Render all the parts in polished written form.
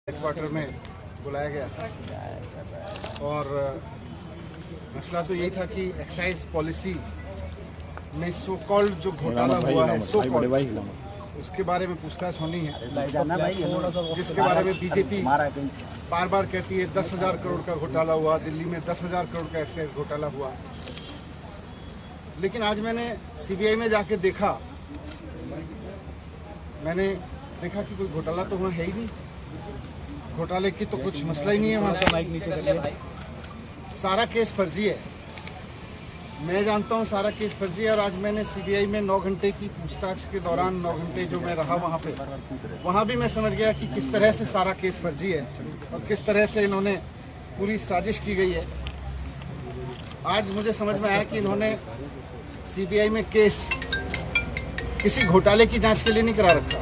Headquarter में बुलाया गया था और मसला तो यही था कि एक्साइज पॉलिसी में सो कॉल्ड जो घोटाला हुआ है सो कॉल्ड उसके बारे में पूछताछ होनी है, जिसके बारे में बीजेपी बार बार कहती है 10,000 करोड़ का घोटाला हुआ, दिल्ली में 10,000 करोड़ का एक्साइज घोटाला हुआ। लेकिन आज मैंने सीबीआई में जाके देखा, मैंने देखा कि कोई घोटाला तो वहाँ है ही नहीं, घोटाले की तो कुछ मसला ही नहीं है वहाँ। सारा केस फर्जी है, मैं जानता हूँ सारा केस फर्जी है। और आज मैंने सीबीआई में 9 घंटे की पूछताछ के दौरान 9 घंटे जो मैं रहा वहाँ पे, वहाँ भी मैं समझ गया कि किस तरह से सारा केस फर्जी है और किस तरह से इन्होंने पूरी साजिश की गई है। आज मुझे समझ में आया कि इन्होंने सीबीआई में केस किसी घोटाले की जांच के लिए नहीं करा रखा,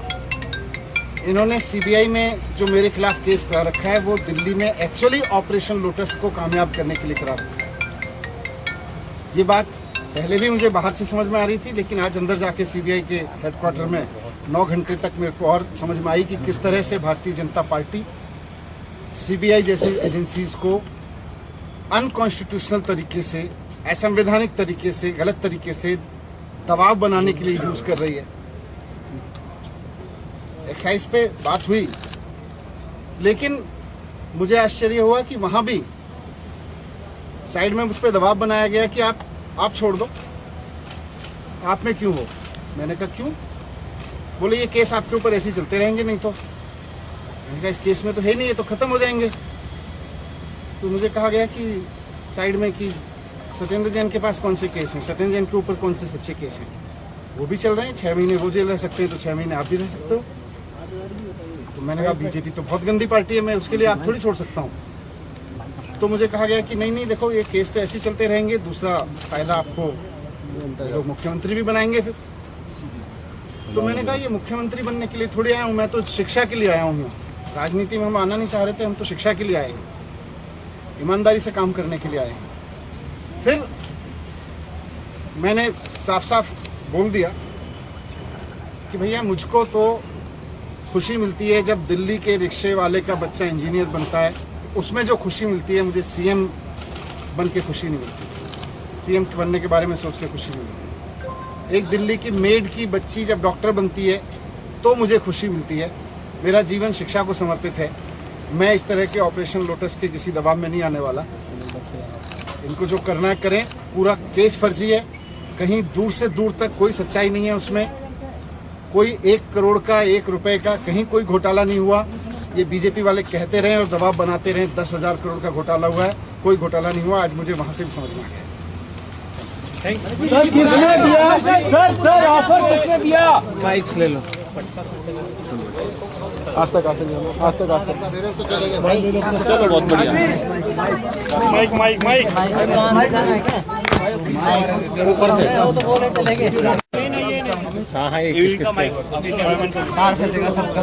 इन्होंने सीबीआई में जो मेरे खिलाफ केस करा रखा है वो दिल्ली में एक्चुअली ऑपरेशन लोटस को कामयाब करने के लिए करा रखा है। ये बात पहले भी मुझे बाहर से समझ में आ रही थी, लेकिन आज अंदर जाके सीबीआई के हेडक्वार्टर में 9 घंटे तक मेरे को और समझ में आई कि किस तरह से भारतीय जनता पार्टी सीबीआई जैसी एजेंसीज को अनकॉन्स्टिट्यूशनल तरीके से, असंवैधानिक तरीके से, गलत तरीके से दबाव बनाने के लिए यूज कर रही है। एक्साइज पे बात हुई, लेकिन मुझे आश्चर्य हुआ कि वहां भी साइड में मुझ पे दबाव बनाया गया कि आप छोड़ दो, आप में क्यों हो। मैंने कहा क्यों? बोले ये केस आपके ऊपर ऐसे ही चलते रहेंगे, नहीं तो। मैंने कहा इस केस में तो है नहीं, ये तो खत्म हो जाएंगे। तो मुझे कहा गया कि साइड में कि सत्येंद्र जैन के पास कौन से केस हैं, सत्येंद्र जैन के ऊपर कौन से सच्चे केस हैं, वो भी चल रहे हैं। 6 महीने वो जेल रह सकते हैं तो 6 महीने आप भी रह सकते हो। तो मैंने कहा बीजेपी तो बहुत गंदी पार्टी है, मैं उसके लिए आप थोड़ी छोड़ सकता हूँ। तो मुझे कहा गया कि नहीं देखो ये केस तो ऐसे ही चलते रहेंगे, दूसरा फायदा आपको लोग मुख्यमंत्री भी बनाएंगे फिर। तो मैंने कहा ये मुख्यमंत्री बनने के लिए थोड़ी आया हूँ, मैं तो शिक्षा के लिए आया हूँ। राजनीति में हम आना नहीं चाह रहे थे, हम तो शिक्षा के लिए आए हैं, ईमानदारी से काम करने के लिए आए हैं। फिर मैंने साफ साफ बोल दिया कि भैया मुझको तो खुशी मिलती है जब दिल्ली के रिक्शे वाले का बच्चा इंजीनियर बनता है, तो उसमें जो खुशी मिलती है मुझे सीएम बन के खुशी नहीं मिलती, सीएम बनने के बारे में सोच के खुशी नहीं मिलती। एक दिल्ली की मेड की बच्ची जब डॉक्टर बनती है तो मुझे खुशी मिलती है। मेरा जीवन शिक्षा को समर्पित है, मैं इस तरह के ऑपरेशन लोटस के किसी दबाव में नहीं आने वाला। इनको जो करना है करें, पूरा केस फर्जी है, कहीं दूर से दूर तक कोई सच्चाई नहीं है उसमें, कोई 1 करोड़ का 1 रुपए का कहीं कोई घोटाला नहीं हुआ। ये बीजेपी वाले कहते रहे और दबाव बनाते रहे 10,000 करोड़ का घोटाला हुआ है, कोई घोटाला नहीं हुआ। आज मुझे वहां से भी समझ में आ गया। सर किसने दिया? सर ऑफर किसने दिया? माइक्स ले लो। आज तक चलो बहुत बढ़िया। माइक ऊपर से। हाँ, ये किस-किस के? कार फंसेगा सबका।